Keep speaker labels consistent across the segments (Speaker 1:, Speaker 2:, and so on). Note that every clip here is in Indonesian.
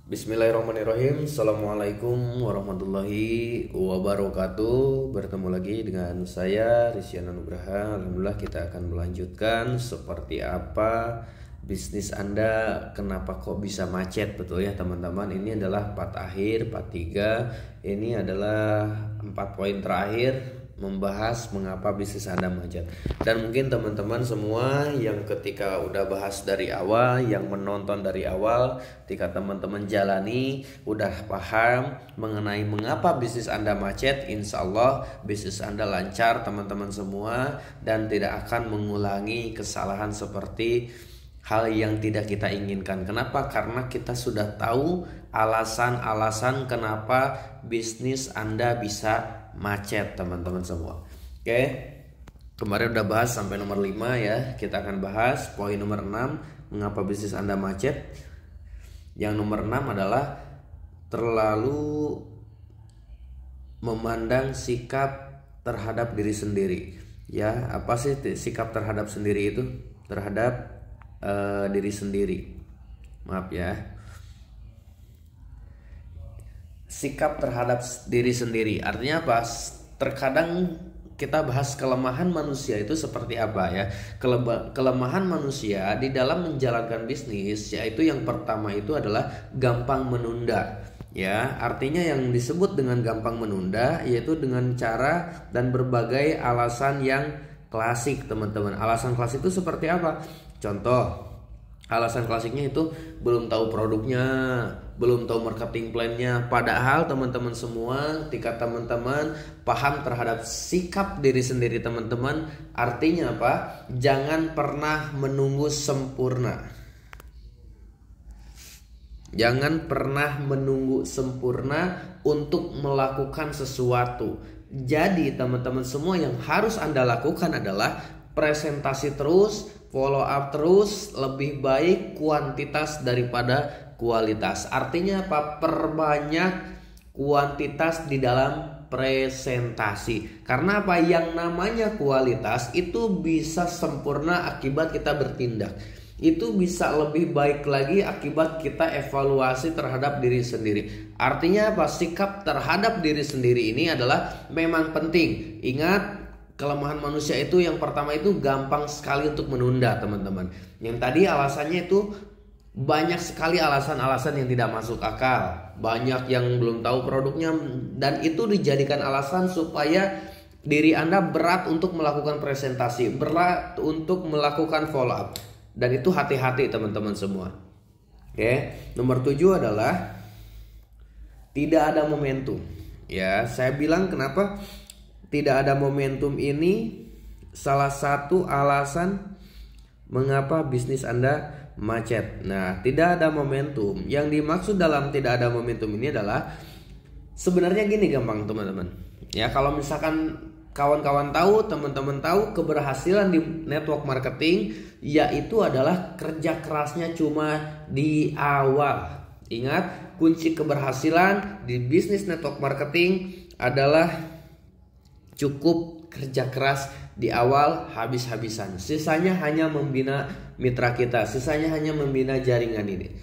Speaker 1: Bismillahirrahmanirrahim. Assalamualaikum warahmatullahi wabarakatuh. Bertemu lagi dengan saya Rizyan Nugraha. Alhamdulillah kita akan melanjutkan seperti apa bisnis Anda, kenapa kok bisa macet. Betul ya teman-teman. Ini adalah part akhir, part 3. Ini adalah 4 poin terakhir membahas mengapa bisnis Anda macet. Dan mungkin teman-teman semua yang ketika udah bahas dari awal, yang menonton dari awal, ketika teman-teman jalani udah paham mengenai mengapa bisnis Anda macet, insya Allah bisnis Anda lancar teman-teman semua, dan tidak akan mengulangi kesalahan seperti hal yang tidak kita inginkan. Kenapa? Karena kita sudah tahu alasan-alasan kenapa bisnis Anda bisa macet teman-teman semua. Oke. Kemarin udah bahas sampai nomor 5 ya. Kita akan bahas poin nomor 6, mengapa bisnis Anda macet. Yang nomor 6 adalah terlalu memandang sikap terhadap diri sendiri. Ya, apa sih sikap terhadap sendiri itu? Terhadap diri sendiri. Maaf ya. Sikap terhadap diri sendiri artinya apa? Terkadang kita bahas kelemahan manusia itu seperti apa ya. Kelemahan manusia di dalam menjalankan bisnis, yaitu yang pertama itu adalah gampang menunda. Ya, artinya yang disebut dengan gampang menunda yaitu dengan cara dan berbagai alasan yang klasik teman-teman. Alasan klasik itu seperti apa? Contoh, alasan klasiknya itu belum tahu produknya, belum tahu marketing plan-nya. Padahal teman-teman semua, ketika teman-teman paham terhadap sikap diri sendiri teman-teman, artinya apa? Jangan pernah menunggu sempurna. Jangan pernah menunggu sempurna untuk melakukan sesuatu. Jadi teman-teman semua, yang harus Anda lakukan adalah presentasi terus, follow up terus, lebih baik kuantitas daripada kualitas. Artinya apa? Perbanyak kuantitas di dalam presentasi. Karena apa? Yang namanya kualitas itu bisa sempurna akibat kita bertindak. Itu bisa lebih baik lagi akibat kita evaluasi terhadap diri sendiri. Artinya apa? Sikap terhadap diri sendiri ini adalah memang penting. Ingat, kelemahan manusia itu yang pertama itu gampang sekali untuk menunda teman-teman. Yang tadi alasannya itu banyak sekali alasan-alasan yang tidak masuk akal. Banyak yang belum tahu produknya, dan itu dijadikan alasan supaya diri Anda berat untuk melakukan presentasi, berat untuk melakukan follow up. Dan itu hati-hati teman-teman semua. Oke, nomor 7 adalah tidak ada momentum. Ya, saya bilang kenapa tidak ada momentum ini salah satu alasan mengapa bisnis Anda macet. Nah, tidak ada momentum. Yang dimaksud dalam tidak ada momentum ini adalah sebenarnya gini gampang teman-teman. Ya, kalau misalkan kawan-kawan tahu, teman-teman tahu, keberhasilan di network marketing yaitu adalah kerja kerasnya cuma di awal. Ingat, kunci keberhasilan di bisnis network marketing adalah cukup kerja keras di awal habis-habisan. Sisanya hanya membina mitra kita, sisanya hanya membina jaringan ini.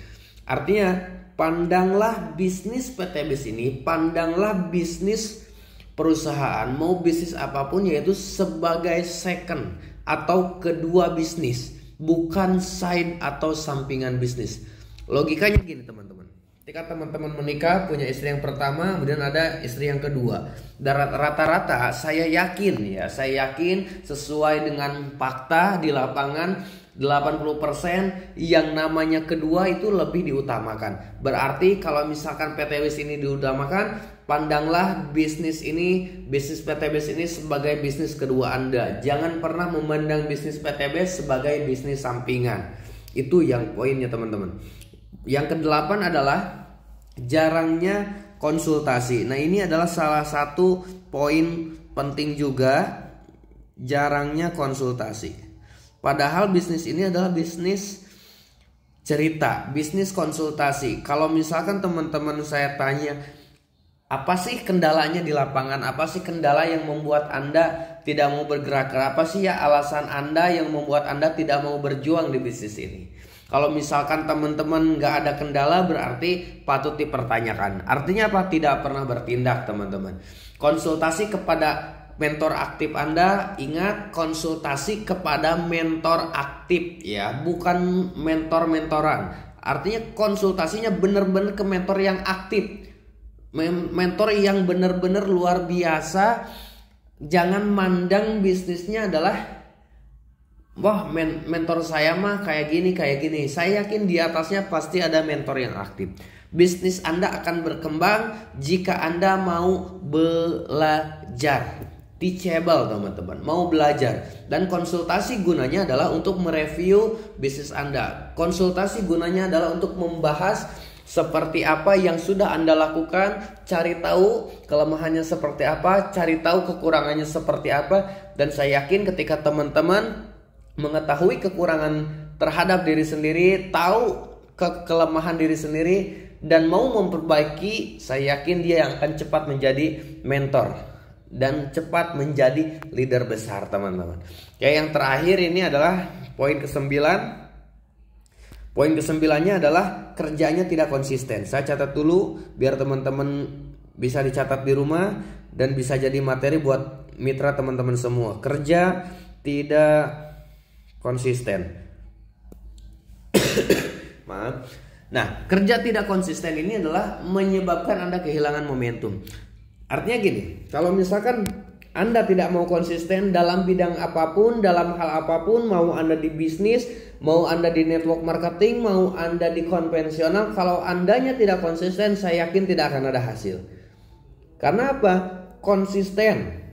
Speaker 1: Artinya, pandanglah bisnis PTBis ini, pandanglah bisnis perusahaan, mau bisnis apapun, yaitu sebagai second atau kedua bisnis, bukan side atau sampingan bisnis. Logikanya gini teman-teman. Ketika teman-teman menikah, punya istri yang pertama, kemudian ada istri yang kedua. Dan rata-rata saya yakin sesuai dengan fakta di lapangan, 80% yang namanya kedua itu lebih diutamakan. Berarti kalau misalkan PTBis ini diutamakan, pandanglah bisnis PTBis ini sebagai bisnis kedua Anda. Jangan pernah memandang bisnis PTBis sebagai bisnis sampingan. Itu yang poinnya teman-teman. Yang ke-8 adalah jarangnya konsultasi. Nah, ini adalah salah satu poin penting juga, jarangnya konsultasi. Padahal bisnis ini adalah bisnis cerita, bisnis konsultasi. Kalau misalkan teman-teman saya tanya, apa sih kendalanya di lapangan? Apa sih kendala yang membuat Anda tidak mau bergerak? Apa sih ya alasan Anda yang membuat Anda tidak mau berjuang di bisnis ini? Kalau misalkan teman-teman nggak ada kendala berarti patut dipertanyakan. Artinya apa? Tidak pernah bertindak teman-teman. Konsultasi kepada mentor aktif Anda, ingat konsultasi kepada mentor aktif ya, bukan mentor-mentoran. Artinya konsultasinya benar-benar ke mentor yang aktif. Mentor yang benar-benar luar biasa. Jangan mandang bisnisnya adalah wah mentor saya mah kayak gini. Saya yakin di atasnya pasti ada mentor yang aktif. Bisnis Anda akan berkembang jika Anda mau belajar. Teachable teman-teman, mau belajar. Dan konsultasi gunanya adalah untuk mereview bisnis Anda. Konsultasi gunanya adalah untuk membahas seperti apa yang sudah Anda lakukan, cari tahu kelemahannya seperti apa, cari tahu kekurangannya seperti apa. Dan saya yakin ketika teman-teman mengetahui kekurangan terhadap diri sendiri, tahu kelemahan diri sendiri, dan mau memperbaiki, saya yakin dia yang akan cepat menjadi mentor dan cepat menjadi leader besar teman-teman. Ya, yang terakhir ini adalah poin ke-9. Poin ke-9-nya adalah kerjanya tidak konsisten. Saya catat dulu biar teman-teman bisa dicatat di rumah dan bisa jadi materi buat mitra teman-teman semua. Kerja tidak konsisten. Maaf. Nah, kerja tidak konsisten ini adalah menyebabkan Anda kehilangan momentum. Artinya gini, kalau misalkan Anda tidak mau konsisten dalam bidang apapun, dalam hal apapun, mau Anda di bisnis, mau Anda di network marketing, mau Anda di konvensional, kalau Andanya tidak konsisten, saya yakin tidak akan ada hasil. Karena apa? Konsisten.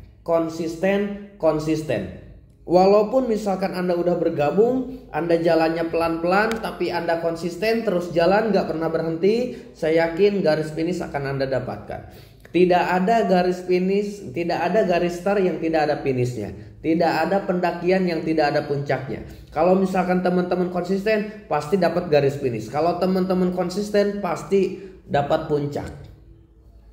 Speaker 1: Walaupun misalkan Anda udah bergabung, Anda jalannya pelan-pelan, tapi Anda konsisten terus jalan, gak pernah berhenti, saya yakin garis finish akan Anda dapatkan. Tidak ada garis finish, tidak ada garis start yang tidak ada finishnya. Tidak ada pendakian yang tidak ada puncaknya. Kalau misalkan teman-teman konsisten, pasti dapat garis finish. Kalau teman-teman konsisten, pasti dapat puncak.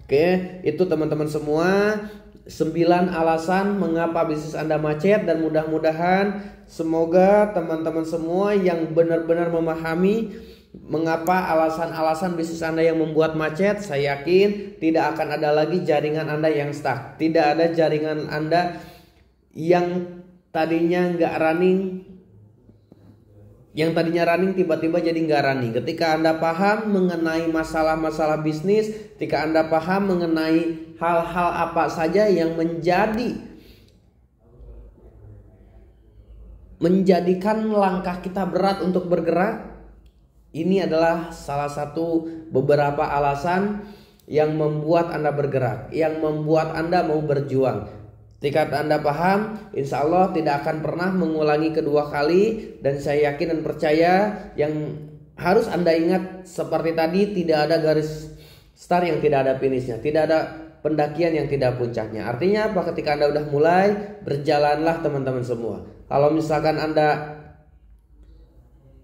Speaker 1: Oke, itu teman-teman semua 9 alasan mengapa bisnis Anda macet. Dan mudah-mudahan semoga teman-teman semua yang benar-benar memahami mengapa alasan-alasan bisnis Anda yang membuat macet, saya yakin tidak akan ada lagi jaringan Anda yang stuck. Tidak ada jaringan Anda yang tadinya nggak running, yang tadinya running tiba-tiba jadi nggak running. Ketika Anda paham mengenai masalah-masalah bisnis, ketika Anda paham mengenai hal-hal apa saja yang menjadikan langkah kita berat untuk bergerak, ini adalah salah satu beberapa alasan yang membuat Anda bergerak, yang membuat Anda mau berjuang. Ketika Anda paham, insya Allah tidak akan pernah mengulangi kedua kali. Dan saya yakin dan percaya yang harus Anda ingat seperti tadi, tidak ada garis start yang tidak ada finishnya, tidak ada pendakian yang tidak puncaknya. Artinya apa? Ketika Anda udah mulai, berjalanlah teman-teman semua. Kalau misalkan Anda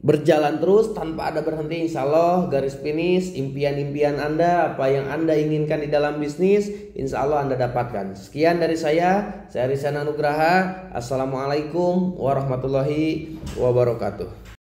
Speaker 1: berjalan terus tanpa ada berhenti, insya Allah garis finish impian-impian Anda, apa yang Anda inginkan di dalam bisnis, insya Allah Anda dapatkan. Sekian dari saya Rizana Nugraha. Assalamualaikum warahmatullahi wabarakatuh.